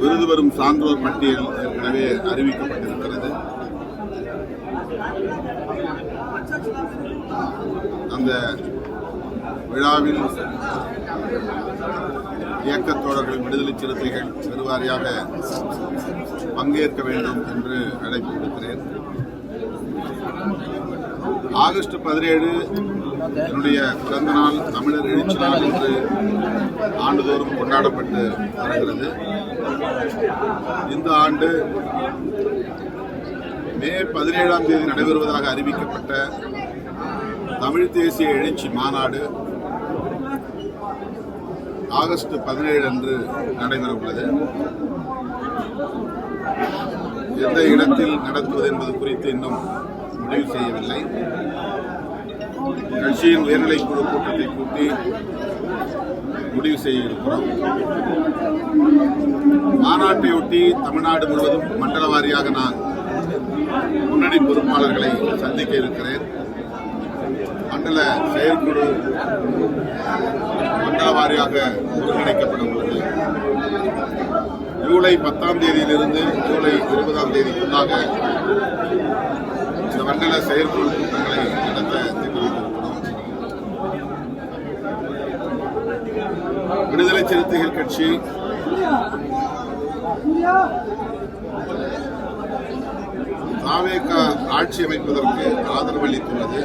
விருது பெறும் சான்றோர் பட்டியல் ஏற்கனவே அறிவிக்கப்பட்டிருக்கிறது. அந்த விழாவில் இயக்கத் தோழர்கள், விடுதலை சிறுத்தைகள் பெருவாரியாக பங்கேற்க வேண்டும் என்று அழைப்பு விடுக்கிறேன். ஆகஸ்ட் 17 என்னுடைய பிறந்த நாள், தமிழர் எழுச்சி நாள் என்று ஆண்டுதோறும் கொண்டாடப்பட்டு வருகிறது. இந்த ஆண்டு மே 17 நடைபெறுவதாக அறிவிக்கப்பட்ட தமிழ் தேசிய எழுச்சி மாநாடு ஆகஸ்ட் 17 அன்று நடைபெற உள்ளது. எந்த இடத்தில் நடத்துவது என்பது குறித்து இன்னும் முடிவு செய்யவில்லை. கட்சியின் உயர்நிலைக் குழு கூட்டத்தை கூட்டி முடிவு செய்ய இருக்கிறோம். மாநாட்டையொட்டி தமிழ்நாடு முழுவதும் மண்டல வாரியாக நான் முன்னணி பொறுப்பாளர்களை சந்திக்க இருக்கிறேன். மண்டல செயற்குழு மண்டல வாரியாக ஒருங்கிணைக்கப்பட உள்ளது. ஜூலை 10 தேதியிலிருந்து ஜூலை 20 தேதிக்குள்ளாக இந்த மண்டல செயற்குழு கூட்டங்களை நடத்த திட்டமிட்டிருக்கிறோம். விடுதலை சிறுத்தைகள் கட்சி தாவேக ஆட்சி அமைப்பதற்கு ஆதரவு அளித்துள்ளது.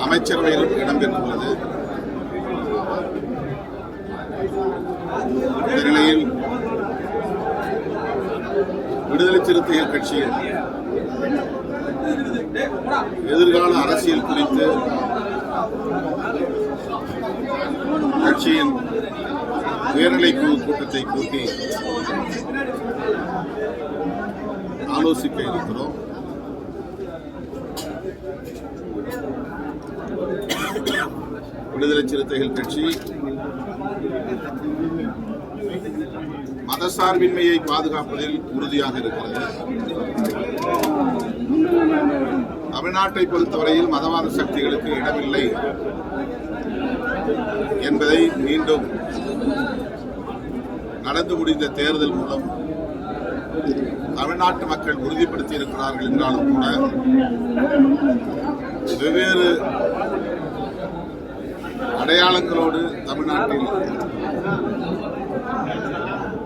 அமைச்சரவையிலும் இடம்பெற்றுள்ளது. இந்த நிலையில் விடுதலை சிறுத்தைகள் கட்சியின் எதிர்கால அரசியல் குறித்து கட்சியின் உயர்நிலைக் குழு கூட்டத்தை கூட்டி ஆலோசிக்க இருக்கிறோம். விடுதலை சிறுத்தைகள் கட்சி மதசார்பின்மையை பாதுகாப்பதில் உறுதியாக இருக்கிறது. தமிழ்நாட்டை பொறுத்தவரையில் மதவாத சக்திகளுக்கு இடமில்லை என்பதை மீண்டும் நடந்து முடிந்த தேர்தல் மூலம் தமிழ்நாட்டு மக்கள் உறுதிப்படுத்தி இருக்கிறார்கள் என்றாலும் கூட வெவ்வேறு அடையாளங்களோடு தமிழ்நாட்டில்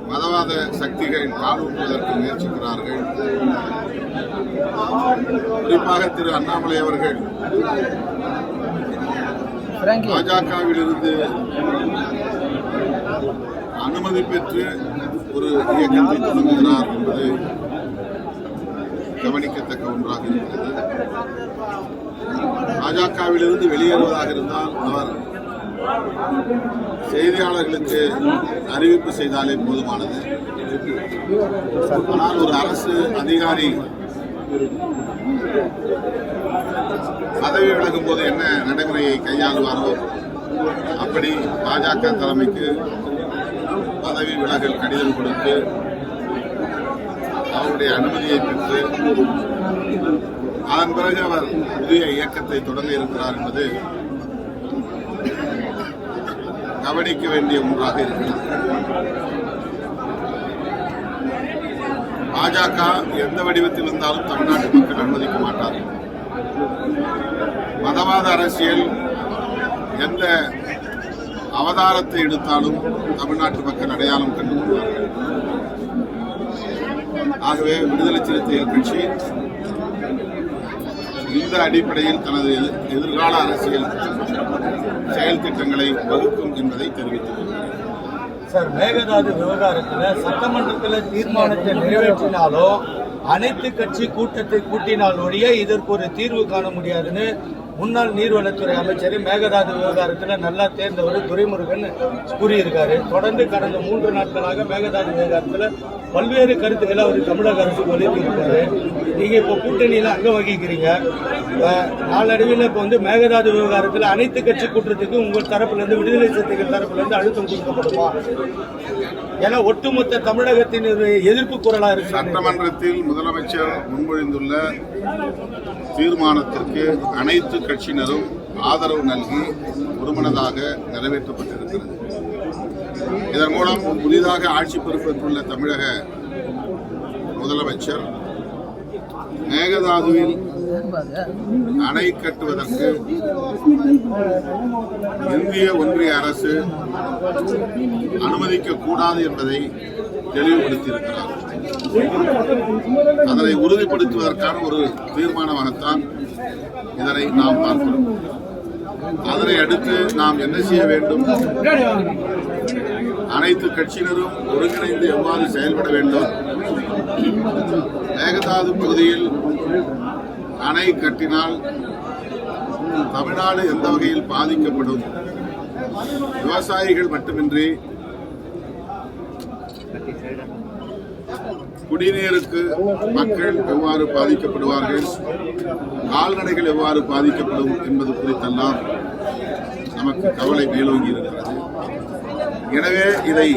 மதவாத சக்திகள் காலூட்டுவதற்கு முயற்சிக்கிறார்கள். குறிப்பாக திரு அண்ணாமலை அவர்கள் பாஜகவில் இருந்து அனுமதி பெற்று ஒரு இயக்கத்தை தொடங்குகிறார் என்பது கவனிக்கத்தக்க ஒன்றாக இருக்கிறது. பாஜகவிலிருந்து வெளியேறுவதாக இருந்தால் அவர் செய்தியாளர்களுக்கு அறிவிப்பு செய்தாலே போதுமானது. ஆனால் ஒரு அரசு அதிகாரி பதவி விலகும் போது என்ன நடைமுறையை கையாளுவாரோ அப்படி பாஜக தலைமைக்கு பதவி விலகல் கடிதம் கொடுத்து அவருடைய அனுமதியை பெற்று அதன் பிறகு அவர் புதிய இயக்கத்தை தொடங்க இருக்கிறார் என்பது கவனிக்க வேண்டிய ஒன்றாக இருக்கிறது. பாஜக எந்த வடிவத்தில் இருந்தாலும் தமிழ்நாட்டு மக்கள் அனுமதிக்க மாட்டார்கள். மதவாத அரசியல் எந்த அவதாரத்தை எடுத்தாலும் தமிழ்நாட்டு மக்கள் அடையாளம் கண்டு கொள்வார்கள். ஆகவே விடுதலை சிறுத்தைகள் கட்சி இந்த அடிப்படையில் தனது எதிர்கால அரசியல் செயல் திட்டங்களை வகுக்கும் என்பதை தெரிவித்துள்ளார். சார், மேகதாது விவகாரத்தில் சட்டமன்றத்தில் தீர்மானத்தை நிறைவேற்றினாலும் அனைத்து கட்சி கூட்டத்தை கூட்டினால் ஒழிய இதற்கு ஒரு தீர்வு காண முடியாதுன்னு முன்னாள் நீர்வளத்துறை அமைச்சர் மேகதாது விவகாரத்தில் நல்லா தேர்ந்தவர் துரைமுருகன் கூறியிருக்காரு. தொடர்ந்து கடந்த 3 நாட்களாக மேகதாது விவகாரத்தில் பல்வேறு கருத்துக்களை அவர் தமிழக அரசு வலியுறுத்தியிருக்காரு. நீங்கள் இப்போ கூட்டணியில் அங்கம் வகிக்கிறீங்க. நாளடைவில் இப்போ மேகதாது விவகாரத்தில் அனைத்து கட்சி கூட்டத்துக்கு உங்கள் தரப்புலேருந்து, விடுதலை சிறுத்தைகள் தரப்புலேருந்து அழுத்தம் கொடுக்கப்படுமா? ஏன்னா ஒட்டுமொத்த தமிழகத்தின் எதிர்ப்பு குரலாக இருக்கு. சட்டமன்றத்தில் முதலமைச்சர் முன்மொழிந்துள்ள தீர்மானத்திற்கு அனைத்து கட்சியினரும் ஆதரவு நல்கி ஒருமனதாக நிறைவேற்றப்பட்டிருக்கிறது. இதன் மூலம் புதிதாக ஆட்சி பொறுப்பேற்றுள்ள தமிழக முதலமைச்சர் மேகதாதுவில் அணை கட்டுவதற்கு இந்திய ஒன்றிய அரசு அனுமதிக்க கூடாது என்பதை தெளிவுபடுத்தியிருக்கிறார். அதனை உறுதிப்படுத்துவதற்கான ஒரு தீர்மானமாகத்தான் இதனை நாம் பார்க்கிறோம். அதனை அடுத்து நாம் என்ன செய்ய வேண்டும்? அனைத்து கட்சியினரும் ஒருங்கிணைந்து எவ்வாறு செயல்பட வேண்டும்? மேகதாது பகுதியில் அணை கட்டினால் தமிழ்நாடு எந்த வகையில் பாதிக்கப்படும்? விவசாயிகள் மட்டுமின்றி குடிநீருக்கு மக்கள் எவ்வாறு பாதிக்கப்படுவார்கள், கால்நடைகள் எவ்வாறு பாதிக்கப்படும் என்பது குறித்தெல்லாம் நமக்கு கவலை மேலோங்கி இருக்கிறது. எனவே இதை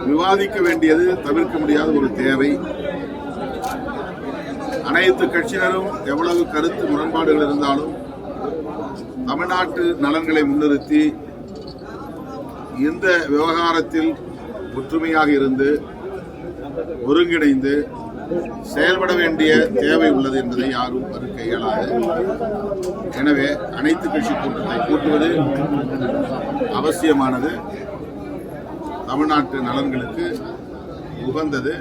விவாதிக்க வேண்டியது தவிர்க்க முடியாத ஒரு தேவை. அனைத்து கட்சியினரும் எவ்வளவு கருத்து முரண்பாடுகள் இருந்தாலும் தமிழ்நாட்டு நலன்களை முன்னிறுத்தி இந்த விவகாரத்தில் ஒற்றுமையாக இருந்து ஒருங்கிணைந்து செயல்பட வேண்டிய தேவை உள்ளது என்பதை யாரும் மறுக்க இயலாது. எனவே அனைத்து கட்சி கூட்டத்தை கூட்டுவது அவசியமானது, தமிழ்நாட்டு நலன்களுக்கு உகந்தது.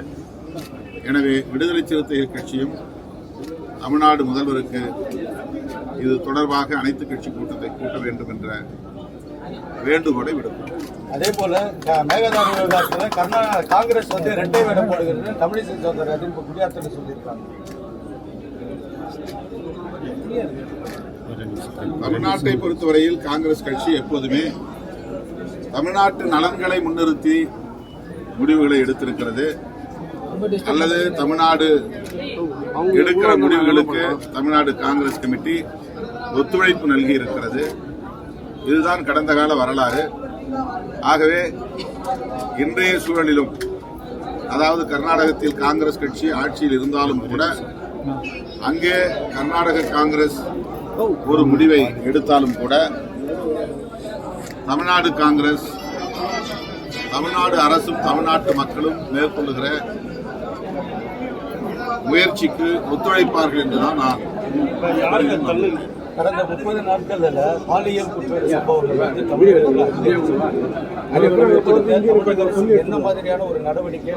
எனவே விடுதலை சிறுத்தைகள் கட்சியும் தமிழ்நாடு முதல்வருக்கு இது தொடர்பாக அனைத்து கட்சி கூட்டத்தை கூட்ட வேண்டும் என்ற வேண்டுகோளை விடுப்போம். அதே போல மேகதாது விவகாரத்தில் காங்கிரஸ் வந்து இரட்டை வேடம் போடுகிறது தமிழிசை சௌந்தரராஜன் இப்போ குடியாத்தில் சொல்லியிருக்காங்க. தமிழ்நாட்டை பொறுத்தவரையில் காங்கிரஸ் கட்சி எப்போதுமே தமிழ்நாட்டு நலன்களை முன்னிறுத்தி முடிவுகளை எடுத்திருக்கிறது. அல்லது தமிழ்நாடு எடுக்கிற முடிவுகளுக்கு தமிழ்நாடு காங்கிரஸ் கமிட்டி ஒத்துழைப்பு நல்கி இருக்கிறது. இதுதான் கடந்த கால வரலாறு. ஆகவே இன்றைய சூழலிலும், அதாவது கர்நாடகத்தில் காங்கிரஸ் கட்சி ஆட்சியில் இருந்தாலும் கூட அங்கே கர்நாடக காங்கிரஸ் ஒரு முடிவை எடுத்தாலும் கூட தமிழ்நாடு காங்கிரஸ், தமிழ்நாடு அரசும் தமிழ்நாட்டு மக்களும் மேற்கொள்ளுகிற முயற்சிக்கு ஒத்துழைப்பார்கள் என்றுதான் நான் கடந்த 30 நாட்களில் பாலியல் குற்ற சம்பவங்கள் வந்து என்ன மாதிரியான ஒரு நடவடிக்கை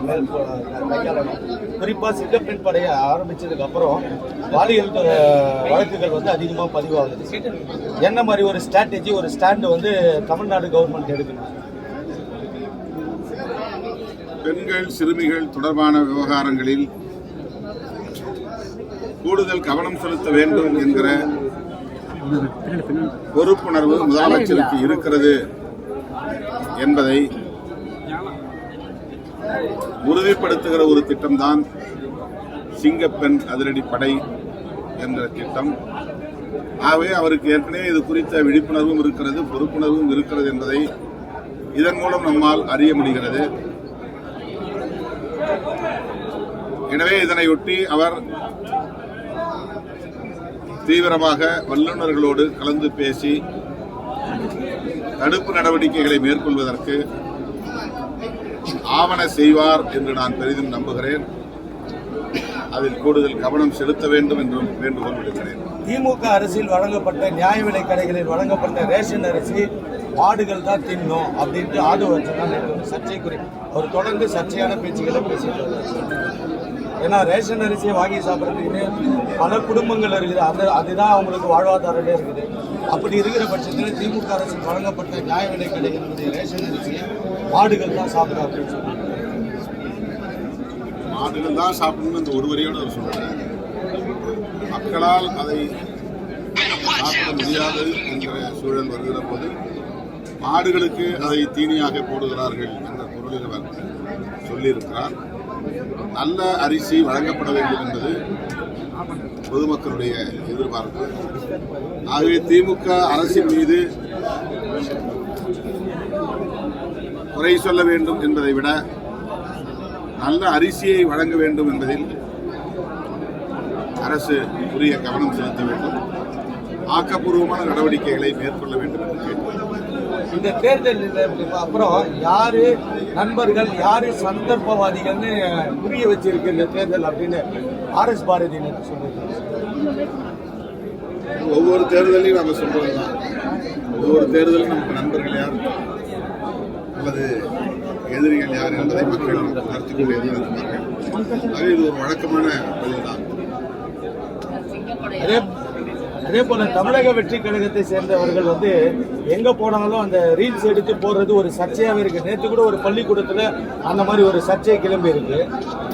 கையாளணும்? குறிப்பா சிங்கப்பெண் படையை ஆரம்பிச்சதுக்கு அப்புறம் பாலியல் வழக்குகள் வந்து அதிகமாக பதிவாகுது. என்ன மாதிரி ஒரு ஸ்ட்ராட்டஜி, ஒரு ஸ்டாண்ட் வந்து தமிழ்நாடு கவர்மெண்ட் எடுக்கணும்? பெண்கள் சிறுமிகள் தொடர்பான விவகாரங்களில் கூடுதல் கவனம் செலுத்த வேண்டும் என்கிற பொறுப்புணர்வு முதலமைச்சருக்கு இருக்கிறது என்பதை உறுதிப்படுத்துகிற ஒரு திட்டம்தான் சிங்கப்பெண் அதிரடிப்படை என்ற திட்டம். ஆகவே அவருக்கு ஏற்கனவே இது குறித்த விழிப்புணர்வும் இருக்கிறது, பொறுப்புணர்வும் இருக்கிறது என்பதை இதன் மூலம் நம்மால் அறிய முடிகிறது. எனவே இதனையொட்டி அவர் தீவிரமாக வல்லுநர்களோடு கலந்து பேசி தடுப்பு நடவடிக்கைகளை மேற்கொள்வதற்கு ஆவண செய்வார் என்று நான் பெரிதும் நம்புகிறேன். அதில் கூடுதல் கவனம் செலுத்த வேண்டும் என்றும் வேண்டுகோள் விடுக்கிறேன். திமுக அரசில் வழங்கப்பட்ட நியாய விலை கடைகளில் வழங்கப்பட்ட ரேஷன் அரிசி மாடுகள் தான் தின்னும் அப்படின்ட்டு ஆதரவு சர்ச்சைக்குரிய அவர் தொடர்ந்து சர்ச்சையான பேச்சுக்களை பேசிட்டு வருகிறார். ஏன்னா ரேஷன் அரிசியை வாங்கி சாப்பிட்றதுக்கு பல குடும்பங்கள் இருக்குது, அதுதான் அவங்களுக்கு வாழ்வாதாரமே இருக்குது. அப்படி இருக்கிற பட்சத்தில் திமுக அரசில் வழங்கப்பட்ட நியாய விலை கடைகளுடைய ரேஷன் அரிசியை மாடுகள் தான் சாப்பிடும் அப்படின்னு சொன்னாங்க. மாடுகள் தான் சாப்பிடணும்னு இந்த ஒரு வரியோடு அவர் சொல்றாரு. மக்களால் அதை சாப்பிட முடியாது என்கிற சூழல் வருகிற போது மாடுகளுக்கு அதை தீனியாக போடுகிறார்கள் என்ற பொருளில் அவர் சொல்லியிருக்கிறார். நல்ல அரிசி வழங்கப்பட வேண்டும் என்பது பொதுமக்களுடைய எதிர்பார்ப்பு. ஆகவே திமுக அரசின் மீது குறை சொல்ல வேண்டும் என்பதை விட நல்ல அரிசியை வழங்க வேண்டும் என்பதில் அரசு உரிய கவனம் செலுத்த வேண்டும், ஆக்கப்பூர்வமான நடவடிக்கைகளை மேற்கொள்ள வேண்டும் என்று கேட்டுக்கொள்கிறேன். இந்த தேர்தலில் அப்புறம் யாரு நண்பர்கள் யாரு சந்தர்ப்பவாதிகள்னு புரிய வச்சிருக்கு இந்த தேர்தல் அப்படின்னு ஆர்எஸ் பாரதி நேற்று சொல்லியிருக்காங்க. ஒவ்வொரு தேர்தலையும் நம்ம சொல்றதுதான். ஒவ்வொரு தேர்தலும் நமக்கு நண்பர்கள் யார் அல்லது எதிரிகள் யார் என்பதை மக்கள் நடத்தி கொண்டே இருக்கிறார்கள். ஆக இது ஒரு வழக்கமான பதில்தான். அதே போல தமிழக வெற்றி கழகத்தை சேர்ந்தவர்கள் வந்து எங்க போனாலும் அந்த ரீல்ஸ் எடுத்து போடுறது ஒரு சர்ச்சையாவே இருக்கு. நேற்று கூட ஒரு பள்ளிக்கூடத்துல அந்த மாதிரி ஒரு சர்ச்சை கிளம்பி இருக்கு.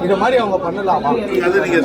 இதை மாதிரி அவங்க பண்ணலாமா? அது நீங்க